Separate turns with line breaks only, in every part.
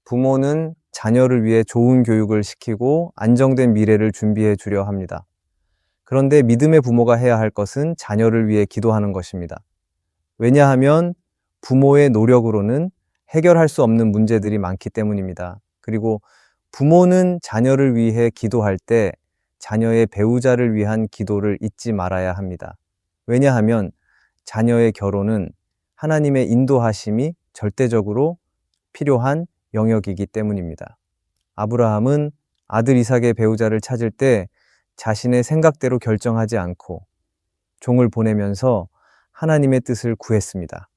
부모는 자녀를 위해 좋은 교육을 시키고 안정된 미래를 준비해 주려 합니다. 그런데 믿음의 부모가 해야 할 것은 자녀를 위해 기도하는 것입니다. 왜냐하면 부모의 노력으로는 해결할 수 없는 문제들이 많기 때문입니다. 그리고 부모는 자녀를 위해 기도할 때 자녀의 배우자를 위한 기도를 잊지 말아야 합니다. 왜냐하면 자녀의 결혼은 하나님의 인도하심이 절대적으로 필요한 영역이기 때문입니다. 아브라함은 아들 이삭의 배우자를 찾을 때 자신의 생각대로 결정하지 않고 종을 보내면서 하나님의 뜻을 구했습니다.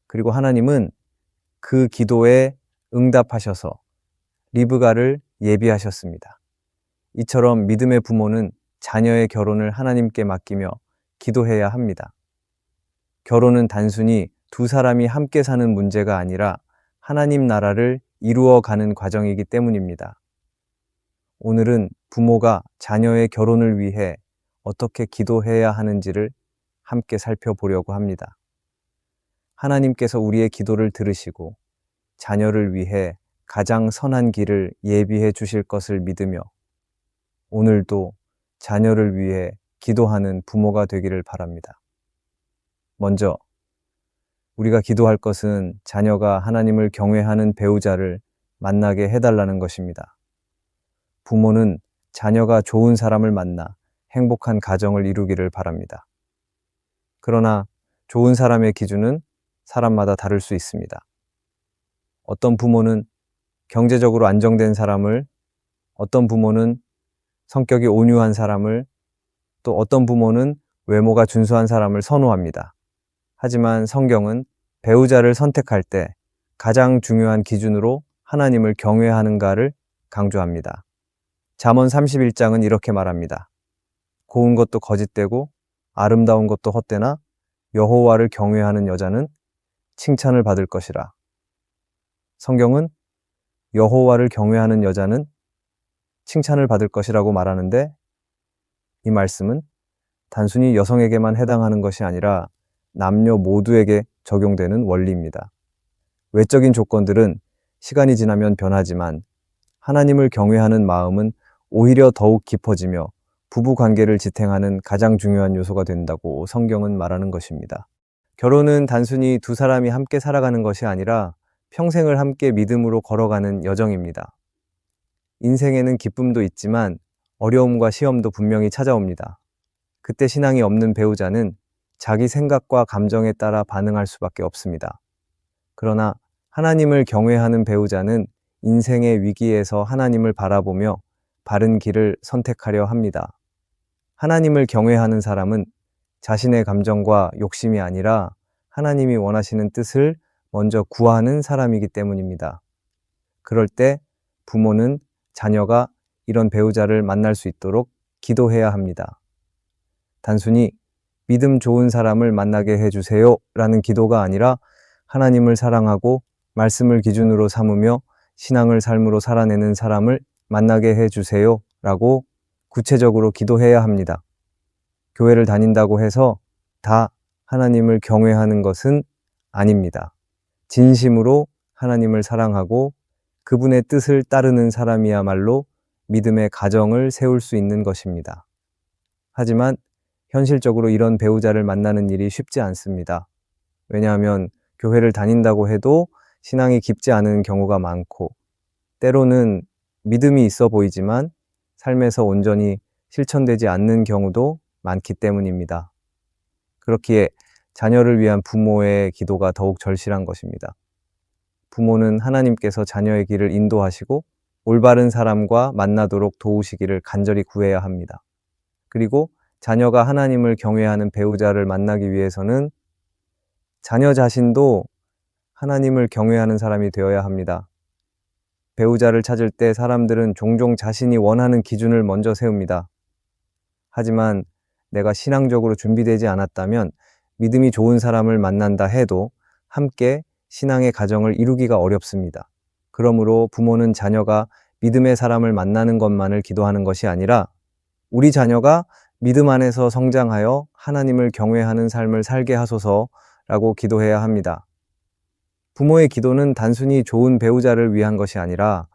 그리고 하나님은 그 기도에 응답하셔서 리브가를 예비하셨습니다. 이처럼 믿음의 부모는 자녀의 결혼을 하나님께 맡기며 기도해야 합니다. 결혼은 단순히 두 사람이 함께 사는 문제가 아니라 하나님 나라를 이루어가는 과정이기 때문입니다. 오늘은 부모가 자녀의 결혼을 위해 어떻게 기도해야 하는지를 함께 살펴보려고 합니다. 하나님께서 우리의 기도를 들으시고 자녀를 위해 가장 선한 길을 예비해 주실 것을 믿으며 오늘도 자녀를 위해 기도하는 부모가 되기를 바랍니다. 먼저 우리가 기도할 것은 자녀가 하나님을 경외하는 배우자를 만나게 해달라는 것입니다. 부모는 자녀가 좋은 사람을 만나 행복한 가정을 이루기를 바랍니다. 그러나 좋은 사람의 기준은 사람마다 다를 수 있습니다. 어떤 부모는 경제적으로 안정된 사람을, 어떤 부모는 성격이 온유한 사람을, 또 어떤 부모는 외모가 준수한 사람을 선호합니다. 하지만 성경은 배우자를 선택할 때 가장 중요한 기준으로 하나님을 경외하는가를 강조합니다. 잠언 31장은 이렇게 말합니다. 고운 것도 거짓되고 아름다운 것도 헛되나 여호와를 경외하는 여자는 칭찬을 받을 것이라. 성경은 여호와를 경외하는 여자는 칭찬을 받을 것이라고 말하는데 이 말씀은 단순히 여성에게만 해당하는 것이 아니라 남녀 모두에게 적용되는 원리입니다. 외적인 조건들은 시간이 지나면 변하지만 하나님을 경외하는 마음은 오히려 더욱 깊어지며 부부 관계를 지탱하는 가장 중요한 요소가 된다고 성경은 말하는 것입니다. 결혼은 단순히 두 사람이 함께 살아가는 것이 아니라 평생을 함께 믿음으로 걸어가는 여정입니다. 인생에는 기쁨도 있지만 어려움과 시험도 분명히 찾아옵니다. 그때 신앙이 없는 배우자는 자기 생각과 감정에 따라 반응할 수밖에 없습니다. 그러나 하나님을 경외하는 배우자는 인생의 위기에서 하나님을 바라보며 바른 길을 선택하려 합니다. 하나님을 경외하는 사람은 자신의 감정과 욕심이 아니라 하나님이 원하시는 뜻을 먼저 구하는 사람이기 때문입니다. 그럴 때 부모는 자녀가 이런 배우자를 만날 수 있도록 기도해야 합니다. 단순히 믿음 좋은 사람을 만나게 해주세요 라는 기도가 아니라 하나님을 사랑하고 말씀을 기준으로 삼으며 신앙을 삶으로 살아내는 사람을 만나게 해주세요 라고 구체적으로 기도해야 합니다. 교회를 다닌다고 해서 다 하나님을 경외하는 것은 아닙니다. 진심으로 하나님을 사랑하고 그분의 뜻을 따르는 사람이야말로 믿음의 가정을 세울 수 있는 것입니다. 하지만 현실적으로 이런 배우자를 만나는 일이 쉽지 않습니다. 왜냐하면 교회를 다닌다고 해도 신앙이 깊지 않은 경우가 많고 때로는 믿음이 있어 보이지만 삶에서 온전히 실천되지 않는 경우도 많기 때문입니다. 그렇기에 자녀를 위한 부모의 기도가 더욱 절실한 것입니다. 부모는 하나님께서 자녀의 길을 인도하시고 올바른 사람과 만나도록 도우시기를 간절히 구해야 합니다. 그리고 자녀가 하나님을 경외하는 배우자를 만나기 위해서는 자녀 자신도 하나님을 경외하는 사람이 되어야 합니다. 배우자를 찾을 때 사람들은 종종 자신이 원하는 기준을 먼저 세웁니다. 하지만 내가 신앙적으로 준비되지 않았다면 믿음이 좋은 사람을 만난다 해도 함께 신앙의 가정을 이루기가 어렵습니다. 그러므로 부모는 자녀가 믿음의 사람을 만나는 것만을 기도하는 것이 아니라 우리 자녀가 믿음 안에서 성장하여 하나님을 경외하는 삶을 살게 하소서라고 기도해야 합니다. 부모의 기도는 단순히 좋은 배우자를 위한 것이 아니라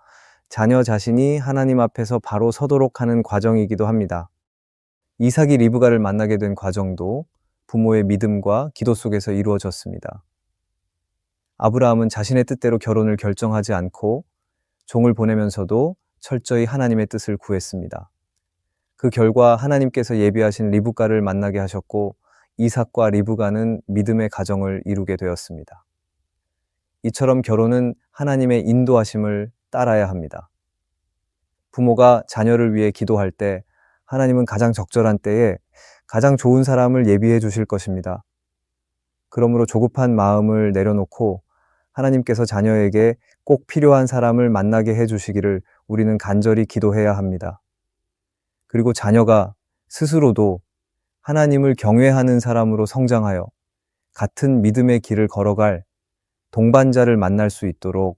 자녀 자신이 하나님 앞에서 바로 서도록 하는 과정이기도 합니다. 이삭이 리브가를 만나게 된 과정도 부모의 믿음과 기도 속에서 이루어졌습니다. 아브라함은 자신의 뜻대로 결혼을 결정하지 않고 종을 보내면서도 철저히 하나님의 뜻을 구했습니다. 그 결과 하나님께서 예비하신 리브가를 만나게 하셨고 이삭과 리브가는 믿음의 가정을 이루게 되었습니다. 이처럼 결혼은 하나님의 인도하심을 따라야 합니다. 부모가 자녀를 위해 기도할 때 하나님은 가장 적절한 때에 가장 좋은 사람을 예비해 주실 것입니다. 그러므로 조급한 마음을 내려놓고 하나님께서 자녀에게 꼭 필요한 사람을 만나게 해 주시기를 우리는 간절히 기도해야 합니다. 그리고 자녀가 스스로도 하나님을 경외하는 사람으로 성장하여 같은 믿음의 길을 걸어갈 동반자를 만날 수 있도록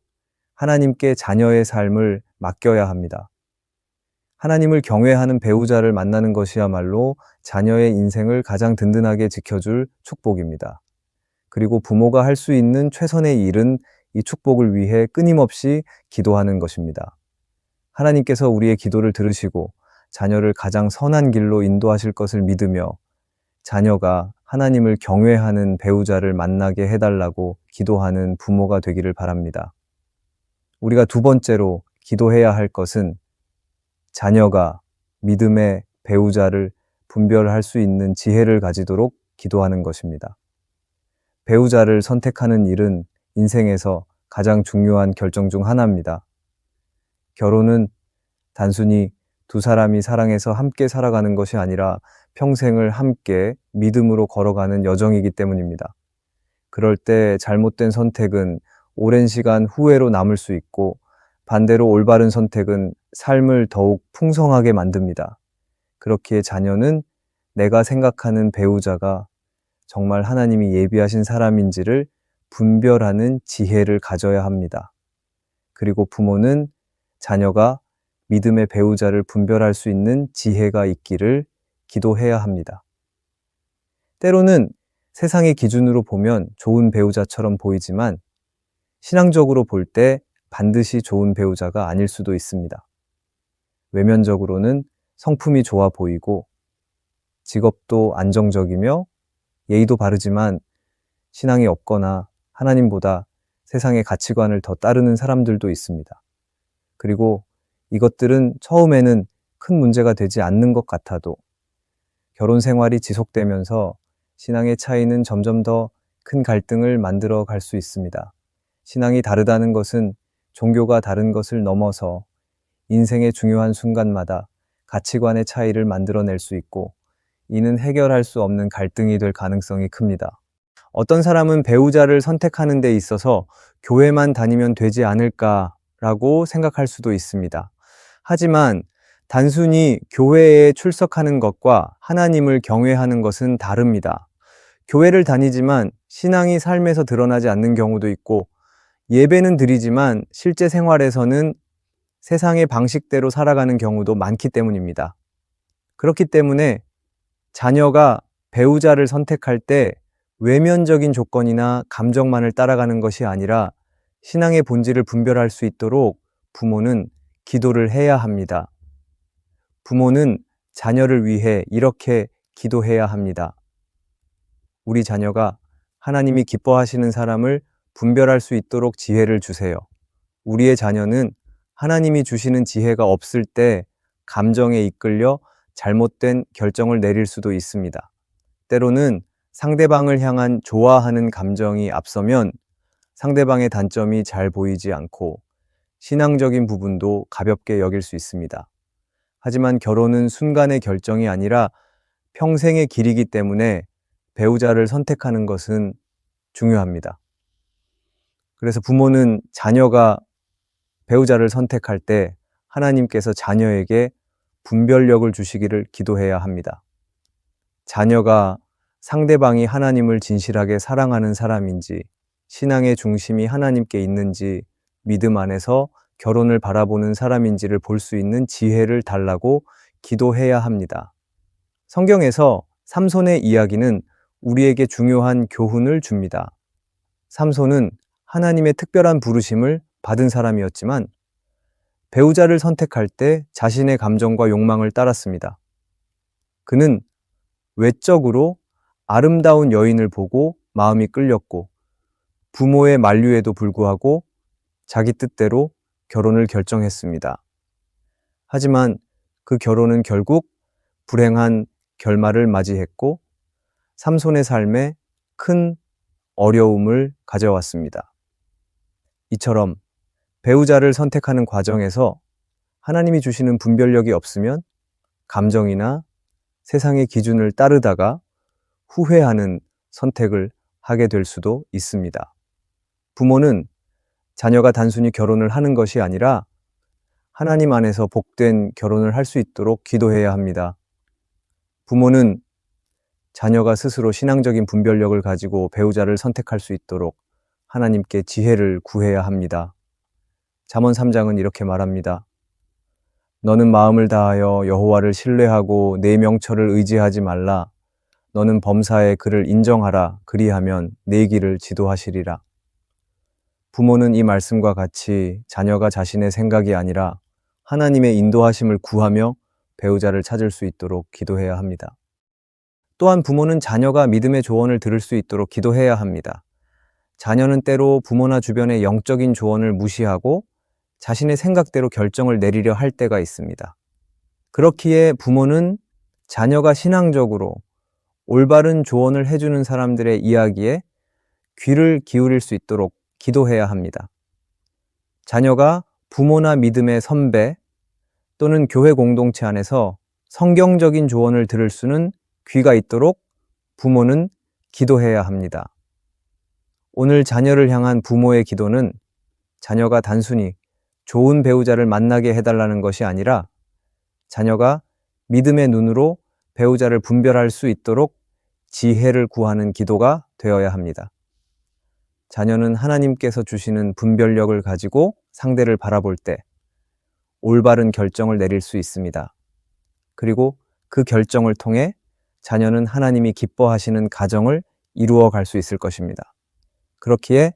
하나님께 자녀의 삶을 맡겨야 합니다. 하나님을 경외하는 배우자를 만나는 것이야말로 자녀의 인생을 가장 든든하게 지켜줄 축복입니다. 그리고 부모가 할 수 있는 최선의 일은 이 축복을 위해 끊임없이 기도하는 것입니다. 하나님께서 우리의 기도를 들으시고 자녀를 가장 선한 길로 인도하실 것을 믿으며 자녀가 하나님을 경외하는 배우자를 만나게 해달라고 기도하는 부모가 되기를 바랍니다. 우리가 두 번째로 기도해야 할 것은 자녀가 믿음의 배우자를 분별할 수 있는 지혜를 가지도록 기도하는 것입니다. 배우자를 선택하는 일은 인생에서 가장 중요한 결정 중 하나입니다. 결혼은 단순히 두 사람이 사랑해서 함께 살아가는 것이 아니라 평생을 함께 믿음으로 걸어가는 여정이기 때문입니다. 그럴 때 잘못된 선택은 오랜 시간 후회로 남을 수 있고 반대로 올바른 선택은 삶을 더욱 풍성하게 만듭니다. 그렇기에 자녀는 내가 생각하는 배우자가 정말 하나님이 예비하신 사람인지를 분별하는 지혜를 가져야 합니다. 그리고 부모는 자녀가 믿음의 배우자를 분별할 수 있는 지혜가 있기를 기도해야 합니다. 때로는 세상의 기준으로 보면 좋은 배우자처럼 보이지만 신앙적으로 볼 때 반드시 좋은 배우자가 아닐 수도 있습니다. 외면적으로는 성품이 좋아 보이고 직업도 안정적이며 예의도 바르지만 신앙이 없거나 하나님보다 세상의 가치관을 더 따르는 사람들도 있습니다. 그리고 이것들은 처음에는 큰 문제가 되지 않는 것 같아도 결혼 생활이 지속되면서 신앙의 차이는 점점 더 큰 갈등을 만들어 갈 수 있습니다. 신앙이 다르다는 것은 종교가 다른 것을 넘어서 인생의 중요한 순간마다 가치관의 차이를 만들어낼 수 있고 이는 해결할 수 없는 갈등이 될 가능성이 큽니다. 어떤 사람은 배우자를 선택하는 데 있어서 교회만 다니면 되지 않을까라고 생각할 수도 있습니다. 하지만 단순히 교회에 출석하는 것과 하나님을 경외하는 것은 다릅니다. 교회를 다니지만 신앙이 삶에서 드러나지 않는 경우도 있고 예배는 드리지만 실제 생활에서는 세상의 방식대로 살아가는 경우도 많기 때문입니다. 그렇기 때문에 자녀가 배우자를 선택할 때 외면적인 조건이나 감정만을 따라가는 것이 아니라 신앙의 본질을 분별할 수 있도록 부모는 기도를 해야 합니다. 부모는 자녀를 위해 이렇게 기도해야 합니다. 우리 자녀가 하나님이 기뻐하시는 사람을 분별할 수 있도록 지혜를 주세요. 우리의 자녀는 하나님이 주시는 지혜가 없을 때 감정에 이끌려 잘못된 결정을 내릴 수도 있습니다. 때로는 상대방을 향한 좋아하는 감정이 앞서면 상대방의 단점이 잘 보이지 않고 신앙적인 부분도 가볍게 여길 수 있습니다. 하지만 결혼은 순간의 결정이 아니라 평생의 길이기 때문에 배우자를 선택하는 것은 중요합니다. 그래서 부모는 자녀가 배우자를 선택할 때 하나님께서 자녀에게 분별력을 주시기를 기도해야 합니다. 자녀가 상대방이 하나님을 진실하게 사랑하는 사람인지, 신앙의 중심이 하나님께 있는지, 믿음 안에서 결혼을 바라보는 사람인지를 볼 수 있는 지혜를 달라고 기도해야 합니다. 성경에서 삼손의 이야기는 우리에게 중요한 교훈을 줍니다. 삼손은 하나님의 특별한 부르심을 받은 사람이었지만 배우자를 선택할 때 자신의 감정과 욕망을 따랐습니다. 그는 외적으로 아름다운 여인을 보고 마음이 끌렸고 부모의 만류에도 불구하고 자기 뜻대로 결혼을 결정했습니다. 하지만 그 결혼은 결국 불행한 결말을 맞이했고 삼손의 삶에 큰 어려움을 가져왔습니다. 이처럼 배우자를 선택하는 과정에서 하나님이 주시는 분별력이 없으면 감정이나 세상의 기준을 따르다가 후회하는 선택을 하게 될 수도 있습니다. 부모는 자녀가 단순히 결혼을 하는 것이 아니라 하나님 안에서 복된 결혼을 할 수 있도록 기도해야 합니다. 부모는 자녀가 스스로 신앙적인 분별력을 가지고 배우자를 선택할 수 있도록 하나님께 지혜를 구해야 합니다. 잠언 3장은 이렇게 말합니다. 너는 마음을 다하여 여호와를 신뢰하고 내 명철을 의지하지 말라. 너는 범사에 그를 인정하라. 그리하면 내 길을 지도하시리라. 부모는 이 말씀과 같이 자녀가 자신의 생각이 아니라 하나님의 인도하심을 구하며 배우자를 찾을 수 있도록 기도해야 합니다. 또한 부모는 자녀가 믿음의 조언을 들을 수 있도록 기도해야 합니다. 자녀는 때로 부모나 주변의 영적인 조언을 무시하고 자신의 생각대로 결정을 내리려 할 때가 있습니다. 그렇기에 부모는 자녀가 신앙적으로 올바른 조언을 해주는 사람들의 이야기에 귀를 기울일 수 있도록 기도해야 합니다. 자녀가 부모나 믿음의 선배 또는 교회 공동체 안에서 성경적인 조언을 들을 수는 귀가 있도록 부모는 기도해야 합니다. 오늘 자녀를 향한 부모의 기도는 자녀가 단순히 좋은 배우자를 만나게 해달라는 것이 아니라 자녀가 믿음의 눈으로 배우자를 분별할 수 있도록 지혜를 구하는 기도가 되어야 합니다. 자녀는 하나님께서 주시는 분별력을 가지고 상대를 바라볼 때 올바른 결정을 내릴 수 있습니다. 그리고 그 결정을 통해 자녀는 하나님이 기뻐하시는 가정을 이루어 갈 수 있을 것입니다. 그렇기에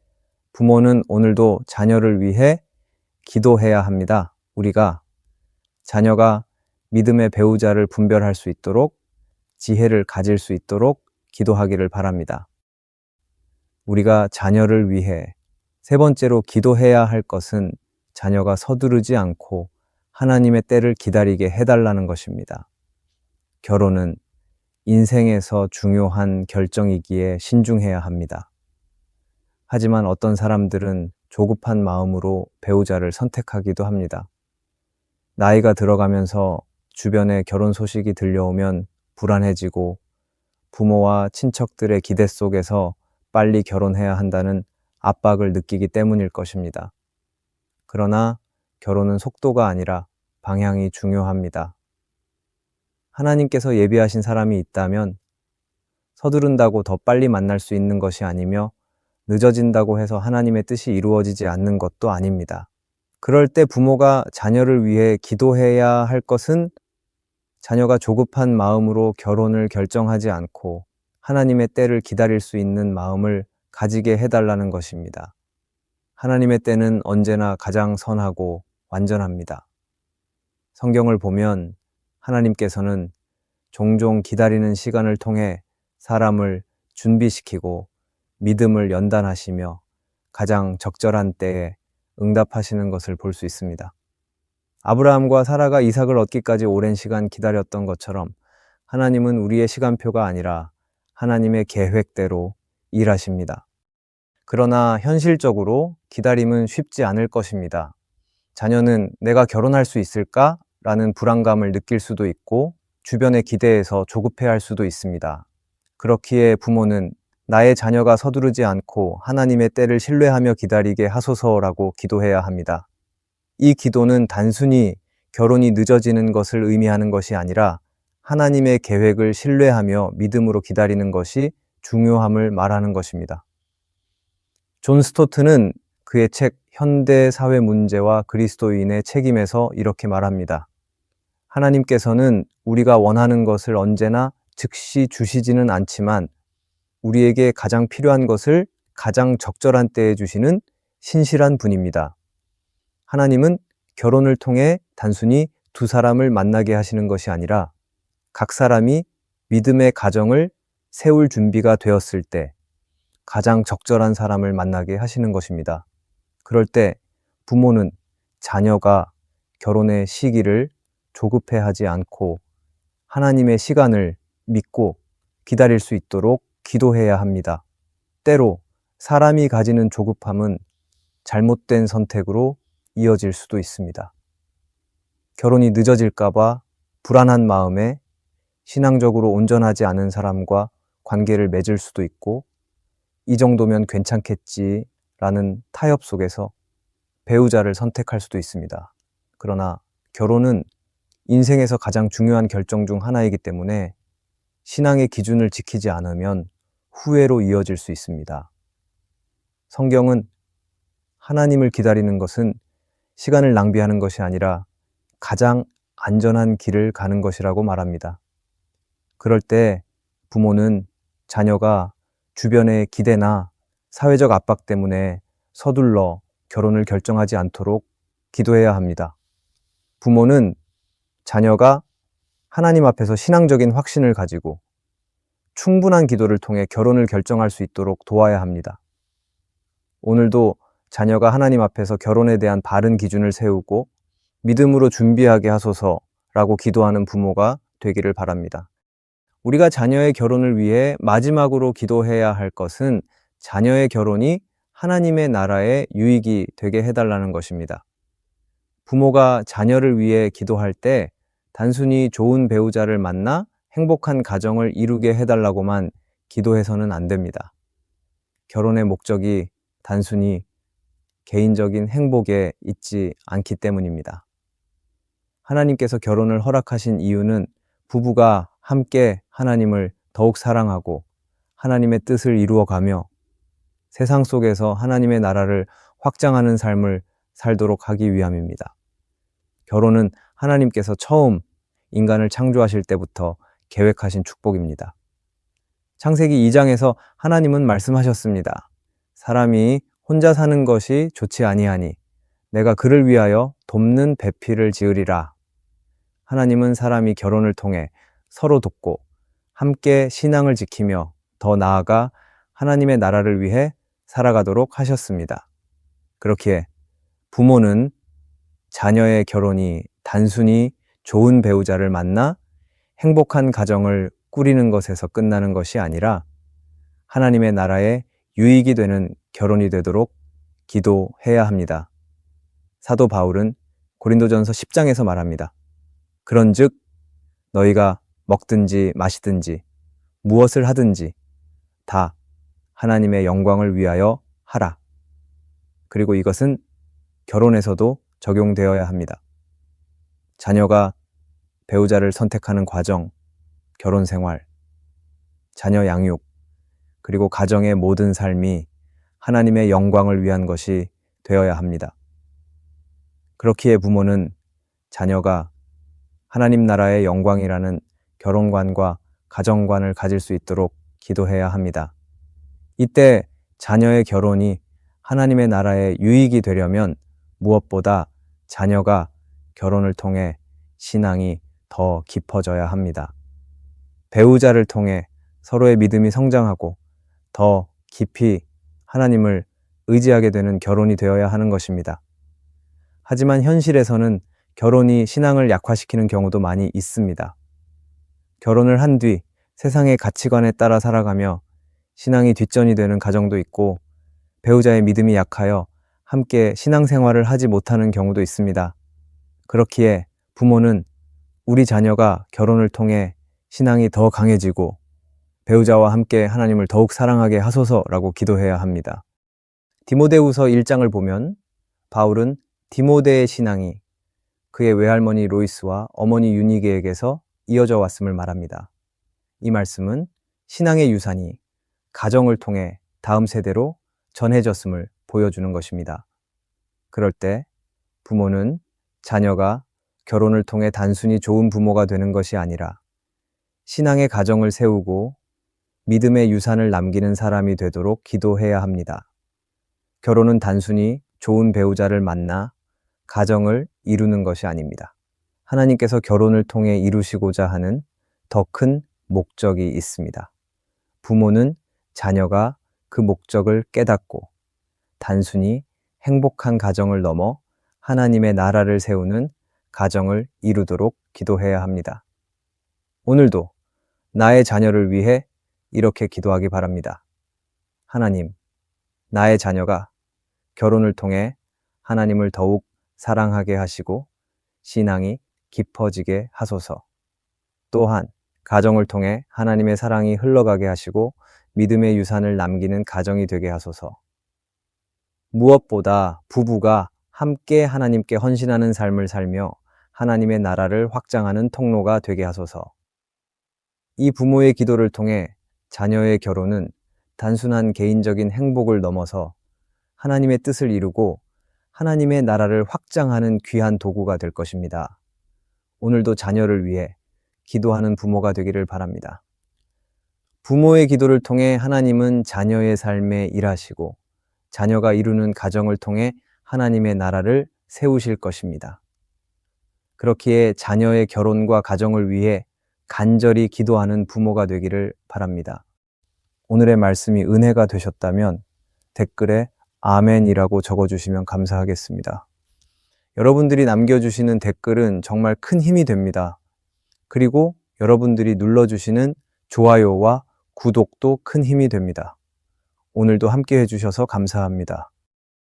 부모는 오늘도 자녀를 위해 기도해야 합니다. 우리가 자녀가 믿음의 배우자를 분별할 수 있도록 지혜를 가질 수 있도록 기도하기를 바랍니다. 우리가 자녀를 위해 세 번째로 기도해야 할 것은 자녀가 서두르지 않고 하나님의 때를 기다리게 해달라는 것입니다. 결혼은 인생에서 중요한 결정이기에 신중해야 합니다. 하지만 어떤 사람들은 조급한 마음으로 배우자를 선택하기도 합니다. 나이가 들어가면서 주변에 결혼 소식이 들려오면 불안해지고 부모와 친척들의 기대 속에서 빨리 결혼해야 한다는 압박을 느끼기 때문일 것입니다. 그러나 결혼은 속도가 아니라 방향이 중요합니다. 하나님께서 예비하신 사람이 있다면 서두른다고 더 빨리 만날 수 있는 것이 아니며 늦어진다고 해서 하나님의 뜻이 이루어지지 않는 것도 아닙니다. 그럴 때 부모가 자녀를 위해 기도해야 할 것은 자녀가 조급한 마음으로 결혼을 결정하지 않고 하나님의 때를 기다릴 수 있는 마음을 가지게 해달라는 것입니다. 하나님의 때는 언제나 가장 선하고 완전합니다. 성경을 보면 하나님께서는 종종 기다리는 시간을 통해 사람을 준비시키고 믿음을 연단하시며 가장 적절한 때에 응답하시는 것을 볼 수 있습니다. 아브라함과 사라가 이삭을 얻기까지 오랜 시간 기다렸던 것처럼 하나님은 우리의 시간표가 아니라 하나님의 계획대로 일하십니다. 그러나 현실적으로 기다림은 쉽지 않을 것입니다. 자녀는 내가 결혼할 수 있을까? 라는 불안감을 느낄 수도 있고 주변의 기대에서 조급해할 수도 있습니다. 그렇기에 부모는 나의 자녀가 서두르지 않고 하나님의 때를 신뢰하며 기다리게 하소서라고 기도해야 합니다. 이 기도는 단순히 결혼이 늦어지는 것을 의미하는 것이 아니라 하나님의 계획을 신뢰하며 믿음으로 기다리는 것이 중요함을 말하는 것입니다. 존 스토트는 그의 책 현대 사회 문제와 그리스도인의 책임에서 이렇게 말합니다. 하나님께서는 우리가 원하는 것을 언제나 즉시 주시지는 않지만 우리에게 가장 필요한 것을 가장 적절한 때에 주시는 신실한 분입니다. 하나님은 결혼을 통해 단순히 두 사람을 만나게 하시는 것이 아니라 각 사람이 믿음의 가정을 세울 준비가 되었을 때 가장 적절한 사람을 만나게 하시는 것입니다. 그럴 때 부모는 자녀가 결혼의 시기를 조급해하지 않고 하나님의 시간을 믿고 기다릴 수 있도록 기도해야 합니다. 때로 사람이 가지는 조급함은 잘못된 선택으로 이어질 수도 있습니다. 결혼이 늦어질까봐 불안한 마음에 신앙적으로 온전하지 않은 사람과 관계를 맺을 수도 있고, 이 정도면 괜찮겠지라는 타협 속에서 배우자를 선택할 수도 있습니다. 그러나 결혼은 인생에서 가장 중요한 결정 중 하나이기 때문에 신앙의 기준을 지키지 않으면 후회로 이어질 수 있습니다. 성경은 하나님을 기다리는 것은 시간을 낭비하는 것이 아니라 가장 안전한 길을 가는 것이라고 말합니다. 그럴 때 부모는 자녀가 주변의 기대나 사회적 압박 때문에 서둘러 결혼을 결정하지 않도록 기도해야 합니다. 부모는 자녀가 하나님 앞에서 신앙적인 확신을 가지고 충분한 기도를 통해 결혼을 결정할 수 있도록 도와야 합니다. 오늘도 자녀가 하나님 앞에서 결혼에 대한 바른 기준을 세우고 믿음으로 준비하게 하소서라고 기도하는 부모가 되기를 바랍니다. 우리가 자녀의 결혼을 위해 마지막으로 기도해야 할 것은 자녀의 결혼이 하나님의 나라에 유익이 되게 해달라는 것입니다. 부모가 자녀를 위해 기도할 때 단순히 좋은 배우자를 만나 행복한 가정을 이루게 해달라고만 기도해서는 안 됩니다. 결혼의 목적이 단순히 개인적인 행복에 있지 않기 때문입니다. 하나님께서 결혼을 허락하신 이유는 부부가 함께 하나님을 더욱 사랑하고 하나님의 뜻을 이루어가며 세상 속에서 하나님의 나라를 확장하는 삶을 살도록 하기 위함입니다. 결혼은 하나님께서 처음 인간을 창조하실 때부터 계획하신 축복입니다. 창세기 2장에서 하나님은 말씀하셨습니다. 사람이 혼자 사는 것이 좋지 아니하니 내가 그를 위하여 돕는 배필을 지으리라. 하나님은 사람이 결혼을 통해 서로 돕고 함께 신앙을 지키며 더 나아가 하나님의 나라를 위해 살아가도록 하셨습니다. 그렇기에 부모는 자녀의 결혼이 단순히 좋은 배우자를 만나 행복한 가정을 꾸리는 것에서 끝나는 것이 아니라 하나님의 나라에 유익이 되는 결혼이 되도록 기도해야 합니다. 사도 바울은 고린도전서 10장에서 말합니다. 그런즉 너희가 먹든지 마시든지 무엇을 하든지 다 하나님의 영광을 위하여 하라. 그리고 이것은 결혼에서도 적용되어야 합니다. 자녀가 배우자를 선택하는 과정, 결혼 생활, 자녀 양육, 그리고 가정의 모든 삶이 하나님의 영광을 위한 것이 되어야 합니다. 그렇기에 부모는 자녀가 하나님 나라의 영광이라는 결혼관과 가정관을 가질 수 있도록 기도해야 합니다. 이때 자녀의 결혼이 하나님의 나라에 유익이 되려면 무엇보다 자녀가 결혼을 통해 신앙이 더 깊어져야 합니다. 배우자를 통해 서로의 믿음이 성장하고 더 깊이 하나님을 의지하게 되는 결혼이 되어야 하는 것입니다. 하지만 현실에서는 결혼이 신앙을 약화시키는 경우도 많이 있습니다. 결혼을 한 뒤 세상의 가치관에 따라 살아가며 신앙이 뒷전이 되는 가정도 있고 배우자의 믿음이 약하여 함께 신앙생활을 하지 못하는 경우도 있습니다. 그렇기에 부모는 우리 자녀가 결혼을 통해 신앙이 더 강해지고 배우자와 함께 하나님을 더욱 사랑하게 하소서라고 기도해야 합니다. 디모데후서 1장을 보면 바울은 디모데의 신앙이 그의 외할머니 로이스와 어머니 유니게에게서 이어져 왔음을 말합니다. 이 말씀은 신앙의 유산이 가정을 통해 다음 세대로 전해졌음을 보여주는 것입니다. 그럴 때 부모는 자녀가 결혼을 통해 단순히 좋은 부모가 되는 것이 아니라 신앙의 가정을 세우고 믿음의 유산을 남기는 사람이 되도록 기도해야 합니다. 결혼은 단순히 좋은 배우자를 만나 가정을 이루는 것이 아닙니다. 하나님께서 결혼을 통해 이루시고자 하는 더 큰 목적이 있습니다. 부모는 자녀가 그 목적을 깨닫고 단순히 행복한 가정을 넘어 하나님의 나라를 세우는 가정을 이루도록 기도해야 합니다. 오늘도 나의 자녀를 위해 이렇게 기도하기 바랍니다. 하나님, 나의 자녀가 결혼을 통해 하나님을 더욱 사랑하게 하시고 신앙이 깊어지게 하소서. 또한 가정을 통해 하나님의 사랑이 흘러가게 하시고 믿음의 유산을 남기는 가정이 되게 하소서. 무엇보다 부부가 함께 하나님께 헌신하는 삶을 살며 하나님의 나라를 확장하는 통로가 되게 하소서. 이 부모의 기도를 통해 자녀의 결혼은 단순한 개인적인 행복을 넘어서 하나님의 뜻을 이루고 하나님의 나라를 확장하는 귀한 도구가 될 것입니다. 오늘도 자녀를 위해 기도하는 부모가 되기를 바랍니다. 부모의 기도를 통해 하나님은 자녀의 삶에 일하시고 자녀가 이루는 가정을 통해 하나님의 나라를 세우실 것입니다. 그렇기에 자녀의 결혼과 가정을 위해 간절히 기도하는 부모가 되기를 바랍니다. 오늘의 말씀이 은혜가 되셨다면 댓글에 아멘이라고 적어주시면 감사하겠습니다. 여러분들이 남겨주시는 댓글은 정말 큰 힘이 됩니다. 그리고 여러분들이 눌러주시는 좋아요와 구독도 큰 힘이 됩니다. 오늘도 함께 해주셔서 감사합니다.